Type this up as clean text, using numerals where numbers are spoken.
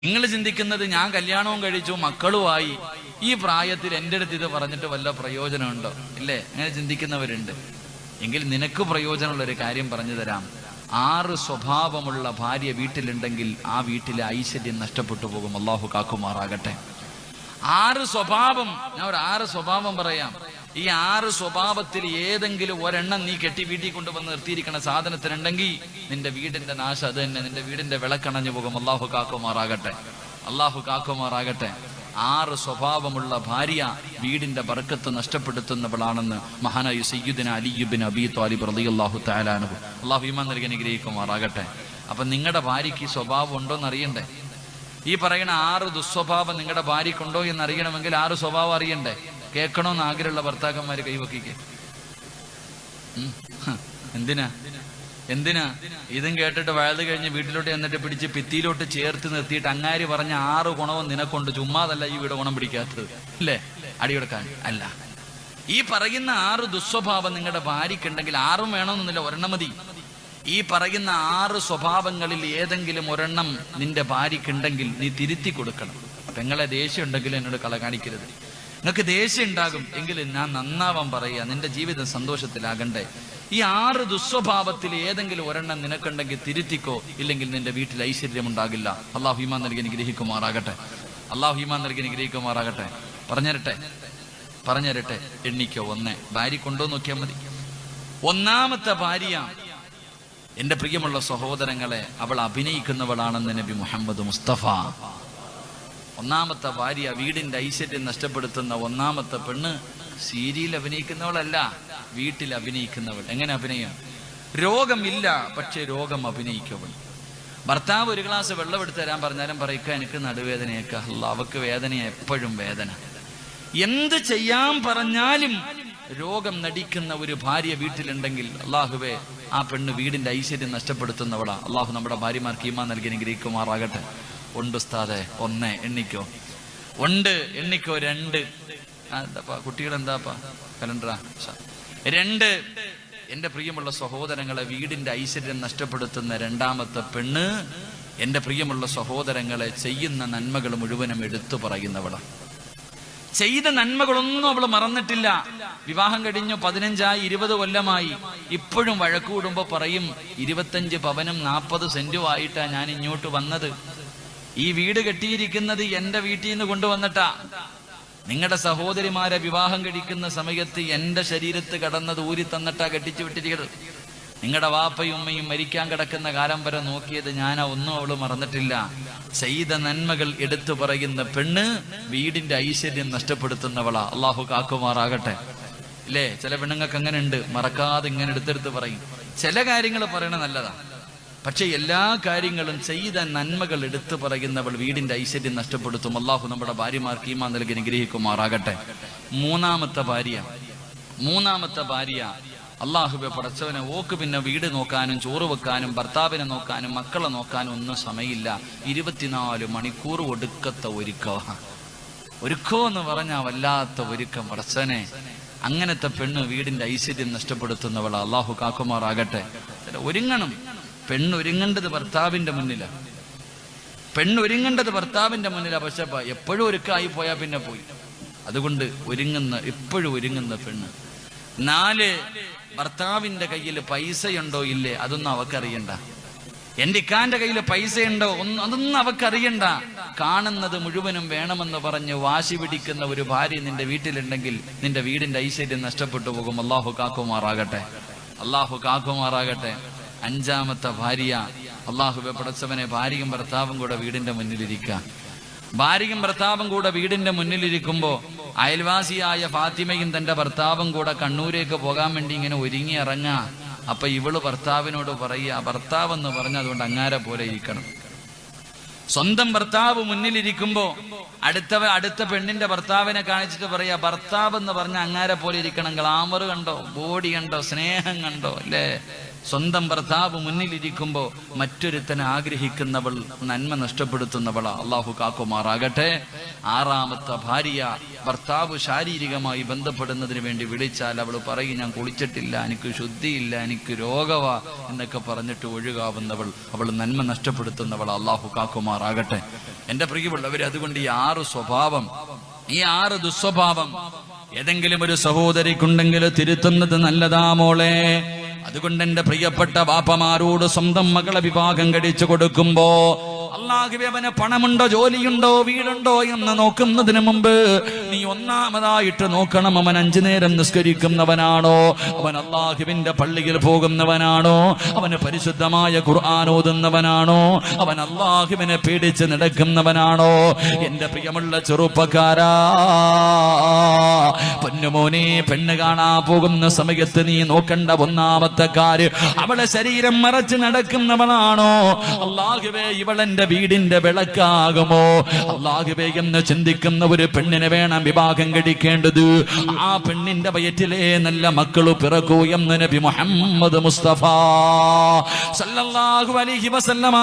നിങ്ങൾ ചിന്തിക്കുന്നത് ഞാൻ കല്യാണവും കഴിച്ചു മക്കളുമായി, ഈ പ്രായത്തിൽ എൻ്റെ അടുത്ത് ഇത് പറഞ്ഞിട്ട് വല്ല പ്രയോജനമുണ്ടോ? ഇല്ലേ? അങ്ങനെ ചിന്തിക്കുന്നവരുണ്ട്. എങ്കിൽ നിനക്ക് പ്രയോജനമുള്ളൊരു കാര്യം പറഞ്ഞു തരാം. 6 സ്വഭാവമുള്ള ഭാര്യ വീട്ടിലുണ്ടെങ്കിൽ ആ വീട്ടിലെ ഐശ്വര്യം നഷ്ടപ്പെട്ടു പോകും. അള്ളാഹു കാക്കുമാറാകട്ടെ. 6 സ്വഭാവം, ഞാൻ ഒരു 6 സ്വഭാവം പറയാം. ഈ 6 സ്വഭാവത്തിൽ ഏതെങ്കിലും ഒരെണ്ണം നീ കെട്ടി വീട്ടിൽ കൊണ്ടുവന്ന് നിർത്തിയിരിക്കുന്ന സാധനത്തിനുണ്ടെങ്കിൽ നിന്റെ വീടിന്റെ നാശം അത് തന്നെ. നിന്റെ വീടിന്റെ വിളക്കണഞ്ഞു പോകും. അള്ളാഹു കാക്കുമാറാകട്ടെ. അള്ളാഹു കാക്കുമാറാകട്ടെ. 6 സ്വഭാവമുള്ള ഭാര്യ വീടിന്റെ ബർക്കത്ത് നഷ്ടപ്പെടുത്തുന്നവളാണെന്ന് മഹാനായ സയ്യിദുന അലി ഇബ്നു അബീ ത്വാലിബ് റളിയല്ലാഹു തആല അൻഹു. അള്ളാഹു ഈമാൻ നൽകി അനുഗ്രഹിക്കുമാറാകട്ടെ. അപ്പൊ നിങ്ങളുടെ ഭാര്യയ്ക്ക് സ്വഭാവം ഉണ്ടോന്ന് അറിയണ്ടേ? ഈ പറയുന്ന 6 ദുസ്വഭാവം നിങ്ങളുടെ ഭാര്യക്കുണ്ടോ എന്ന് അറിയണമെങ്കിൽ 6 സ്വഭാവം അറിയണ്ടേ? കേൾക്കണമെന്ന് ആഗ്രഹമുള്ള ഭർത്താക്കന്മാര് കൈവക്കിക്ക്. എന്തിനാ ഇതും കേട്ടിട്ട് വഴുത് കഴിഞ്ഞ് വീട്ടിലോട്ട് എന്നിട്ട് പിടിച്ച് ഭിത്തിയിലോട്ട് ചേർത്ത് നിർത്തിയിട്ട് അങ്ങാരി പറഞ്ഞ 6 ഗുണവും നിനക്കൊണ്ട്. ചുമ്മാതല്ല ഈ വീട് ഗുണം പിടിക്കാത്തത്, അല്ലേ? അടിയെടുക്കാൻ അല്ല. ഈ പറയുന്ന 6 ദുസ്വഭാവം നിങ്ങളുടെ ഭാര്യക്കുണ്ടെങ്കിൽ 6 വേണമെന്നൊന്നുമില്ല, ഒരെണ്ണം മതി. ഈ പറയുന്ന 6 സ്വഭാവങ്ങളിൽ ഏതെങ്കിലും ഒരെണ്ണം നിന്റെ ഭാര്യക്കുണ്ടെങ്കിൽ നീ തിരുത്തി കൊടുക്കണം. പെങ്ങളെ ദേഷ്യം ഉണ്ടെങ്കിലും എന്നോട് കള കാണിക്കരുത്. നിനക്ക് ദേഷ്യം ഉണ്ടാകും എങ്കിൽ ഞാൻ നന്നാവാൻ പറയുക. നിന്റെ ജീവിതം സന്തോഷത്തിലാകണ്ടേ. ഈ 6 ദുസ്വഭാവത്തിൽ ഏതെങ്കിലും ഒരെണ്ണം നിനക്കുണ്ടെങ്കിൽ തിരുത്തിക്കോ, ഇല്ലെങ്കിൽ നിന്റെ വീട്ടിൽ ഐശ്വര്യം ഉണ്ടാകില്ല. അള്ളാഹു ഈമാൻ നൽകി അനുഗ്രഹിക്കുമാറാകട്ടെ. അള്ളാഹു ഈമാൻ നൽകി അനുഗ്രഹിക്കുമാറാകട്ടെ. പറഞ്ഞുതരട്ടെ. എണ്ണിക്കോ. 1 ഭാര്യ കൊണ്ടോ നോക്കിയാൽ മതി. 1ാമത്തെ ഭാര്യ, എന്റെ പ്രിയമുള്ള സഹോദരങ്ങളെ, അവൾ അഭിനയിക്കുന്നവളാണെന്ന് നബി മുഹമ്മദ് മുസ്തഫ. 1ാമത്തെ ഭാര്യ, വീടിന്റെ ഐശ്വര്യം നഷ്ടപ്പെടുത്തുന്ന 1ാമത്തെ പെണ്ണ് സീരിയൽ അഭിനയിക്കുന്നവളല്ല, വീട്ടിൽ അഭിനയിക്കുന്നവൾ. എങ്ങനെ അഭിനയം? രോഗമില്ല, പക്ഷെ രോഗം അഭിനയിക്കവൾ. ഭർത്താവ് ഒരു ഗ്ലാസ് വെള്ളം എടുത്ത് തരാൻ പറഞ്ഞാലും പറയിക്ക എനിക്ക് നടുവേദനയൊക്കെ. അവക്ക് വേദന, എപ്പോഴും വേദന. എന്ത് ചെയ്യാൻ പറഞ്ഞാലും രോഗം നടിക്കുന്ന ഒരു ഭാര്യ വീട്ടിലുണ്ടെങ്കിൽ അള്ളാഹുവേ, ആ പെണ്ണ് വീടിന്റെ ഐശ്വര്യം നഷ്ടപ്പെടുത്തുന്നവളാ. അള്ളാഹു നമ്മുടെ ഭാര്യമാർക്ക് ഈമാൻ നൽകി അനുഗ്രഹിക്കുമാറാകട്ടെ. ഉണ്ട് ഉസ്താദെ. 1 എണ്ണിക്കോ. ഉണ്ട് എണ്ണിക്കോ. 2 എന്താപ്പാ കുട്ടികൾ, എന്താപ്പാ കലണ്ടറാ? 2. എന്റെ പ്രിയമുള്ള സഹോദരങ്ങളെ, വീടിന്റെ ഐശ്വര്യം നഷ്ടപ്പെടുത്തുന്ന 2ാമത്തെ പെണ്ണ്, എന്റെ പ്രിയമുള്ള സഹോദരങ്ങളെ, ചെയ്യുന്ന നന്മകൾ മുഴുവനും എടുത്തു പറയുന്നവളാണ്. ചെയ്ത നന്മകളൊന്നും അവൾ മറന്നിട്ടില്ല. വിവാഹം കഴിഞ്ഞു 15 20 കൊല്ലമായി. ഇപ്പോഴും വഴക്കൂടുമ്പോ പറയും 25 പവനും 40 സെന്റും ആയിട്ടാ ഞാൻ ഇങ്ങോട്ട് വന്നത്. ഈ വീട് കെട്ടിയിരിക്കുന്നത് എന്റെ വീട്ടിൽ നിന്ന് കൊണ്ടുവന്നിട്ടാ. നിങ്ങളുടെ സഹോദരിമാരെ വിവാഹം കഴിക്കുന്ന സമയത്ത് എന്റെ ശരീരത്ത് കടന്നത് ഊരി തന്നിട്ടാ കെട്ടിച്ചു വിട്ടിരിക്കുന്നത്. നിങ്ങളുടെ വാപ്പയും ഉമ്മയും മരിക്കാൻ കിടക്കുന്ന കാലം വരെ നോക്കിയത് ഞാനാ. ഒന്നും അവള് മറന്നിട്ടില്ല. ചെയ്ത നന്മകൾ എടുത്തു പറയുന്ന പെണ്ണ് വീടിന്റെ ഐശ്വര്യം നഷ്ടപ്പെടുത്തുന്നവളാ. അള്ളാഹു കാക്കുമാറാകട്ടെ. ഇല്ലേ? ചില പെണ്ണുങ്ങൾക്ക് അങ്ങനെ ഉണ്ട്, മറക്കാതെ ഇങ്ങനെ എടുത്തെടുത്ത് പറയും. ചില കാര്യങ്ങൾ പറയണ നല്ലതാ, പക്ഷെ എല്ലാ കാര്യങ്ങളും ചെയ്ത നന്മകൾ എടുത്തു പറയുന്നവൾ വീടിന്റെ ഐശ്വര്യം നഷ്ടപ്പെടുത്തും. അള്ളാഹു നമ്മുടെ ഭാര്യമാർക്ക് ഈമാൻ നൽകി അനുഗ്രഹിക്കുമാറാകട്ടെ. 3ാമത്തെ ഭാര്യ, അള്ളാഹുബെ പടച്ചവനെ, ഓക്ക് പിന്നെ വീട് നോക്കാനും ചോറ് വെക്കാനും ഭർത്താവിനെ നോക്കാനും മക്കളെ നോക്കാനും ഒന്നും സമയമില്ല. 24 മണിക്കൂർ ഒടുക്കത്തെ ഒരുക്കോ എന്ന് പറഞ്ഞാൽ വല്ലാത്ത ഒരുക്കം. പടച്ചവനെ, അങ്ങനത്തെ പെണ്ണ് വീടിന്റെ ഐശ്വര്യം നഷ്ടപ്പെടുത്തുന്നവളാ. അള്ളാഹു കാക്കുമാറാകട്ടെ. ഒരുങ്ങണം. പെണ്ണൊരുങ്ങേണ്ടത് ഭർത്താവിന്റെ മുന്നിലാണ്. പക്ഷെ എപ്പോഴും ഒരുക്കായി പോയാൽ പിന്നെ പോയി. അതുകൊണ്ട് എപ്പോഴും ഒരുങ്ങുന്ന പെണ്ണ്. 4, ഭർത്താവിന്റെ കയ്യിൽ പൈസയുണ്ടോ ഇല്ലേ അതൊന്നും അവക്കറിയണ്ട. എന്റെ ഇക്കാന്റെ കയ്യിൽ പൈസയുണ്ടോ അതൊന്നും അവക്കറിയണ്ട. കാണുന്നത് മുഴുവനും വേണമെന്ന് പറഞ്ഞ് വാശി പിടിക്കുന്ന ഒരു ഭാര്യ നിന്റെ വീട്ടിലുണ്ടെങ്കിൽ നിന്റെ വീടിന്റെ ഐശ്വര്യം നഷ്ടപ്പെട്ടു പോകും. അള്ളാഹു കാക്കുമാറാകട്ടെ. 5ാമത്തെ ഭാര്യ, അള്ളാഹുവെ പടച്ചവനെ, ഭാര്യയും ഭർത്താവും കൂടെ വീടിന്റെ മുന്നിലിരിക്കുമ്പോ അയൽവാസിയായ ഫാത്തിമയും തന്റെ ഭർത്താവും കൂടെ കണ്ണൂരേക്ക് പോകാൻ വേണ്ടി ഇങ്ങനെ ഒരുങ്ങി ഇറങ്ങാ. അപ്പൊ ഇവള് ഭർത്താവിനോട് പറയാ, ഭർത്താവെന്ന് പറഞ്ഞ അതുകൊണ്ട് അങ്ങാരെ പോലെ ഇരിക്കണം. സ്വന്തം ഭർത്താവ് മുന്നിലിരിക്കുമ്പോ അടുത്ത പെണ്ണിന്റെ ഭർത്താവിനെ കാണിച്ചിട്ട് പറയാ, ഭർത്താവ് എന്ന് പറഞ്ഞ അങ്ങാരെ പോലെ ഇരിക്കണം. ഗ്ലാമർ കണ്ടോ, ബോഡി കണ്ടോ, സ്നേഹം കണ്ടോ, അല്ലേ? സ്വന്തം ഭർത്താവ് മുന്നിലിരിക്കുമ്പോൾ മറ്റൊരുത്തനെ ആഗ്രഹിക്കുന്നവൾ നന്മ നഷ്ടപ്പെടുത്തുന്നവളാ. അള്ളാഹു കാക്കുമാറാകട്ടെ. 6ാമത്തെ ഭാര്യ ഭർത്താവ് ശാരീരികമായി ബന്ധപ്പെടുന്നതിന് വേണ്ടി വിളിച്ചാൽ അവൾ പറയും, ഞാൻ കുളിച്ചിട്ടില്ല, എനിക്ക് ശുദ്ധിയില്ല, എനിക്ക് രോഗവാ എന്നൊക്കെ പറഞ്ഞിട്ട് ഒഴുകാവുന്നവൾ, അവൾ നന്മ നഷ്ടപ്പെടുത്തുന്നവൾ. അള്ളാഹു കാക്കുമാറാകട്ടെ. എന്റെ പ്രിയമുള്ളവർ, അതുകൊണ്ട് ഈ 6 സ്വഭാവം, ഈ 6 ദുസ്വഭാവം ഏതെങ്കിലും ഒരു സഹോദരിക്കുണ്ടെങ്കിൽ തിരുത്തുന്നത് നല്ലതാ മോളെ. അതുകൊണ്ട് എന്റെ പ്രിയപ്പെട്ട ബാപ്പമാരോട് സ്വന്തം മകളെ വിവാഹം കഴിച്ചു കൊടുക്കുമ്പോ അല്ലാഹുവേ അവന് പണമുണ്ടോ, ജോലിയുണ്ടോ, വീടുണ്ടോ എന്ന് നോക്കുന്നതിന് മുമ്പ് നീ ഒന്നാമതായിട്ട് നോക്കണം, അവൻ 5 നേരം നിസ്കരിക്കുന്നവനാണോ, അവൻ അല്ലാഹുവിന്റെ പള്ളിയിൽ പോകുന്നവനാണോ, അവന് പരിശുദ്ധമായ ഖുർആൻ ഓതുന്നവനാണോ, അവൻ അല്ലാഹുവിനെ പേടിച്ച് നടക്കുന്നവനാണോ. എന്റെ പ്രിയമുള്ള ചെറുപ്പക്കാരാ, പൊന്നുമോനെ, പെണ്ണ് കാണാൻ പോകുന്ന സമയത്ത് നീ നോക്കണ്ട ഒന്നാമത്തെ കാര്യം, അവളെ ശരീരം മറച്ച് നടക്കുന്നവളാണോ, അല്ലാഹുവേ ഇവളെന്റെ വീടിന്റെ വിളക്കാകുമോ, അല്ലാഹുവേ എന്ന് ചിന്തിക്കുന്ന ഒരു പെണ്ണിനെ വേണം വിവാഹം കഴിക്കേണ്ടത്. ആ പെണ്ണിന്റെ വയറ്റിലെ നല്ല മക്കള് പിറക്കൂ എന്ന് നബി മുഹമ്മദ് മുസ്തഫ സല്ലല്ലാഹു അലൈഹി വസല്ലമ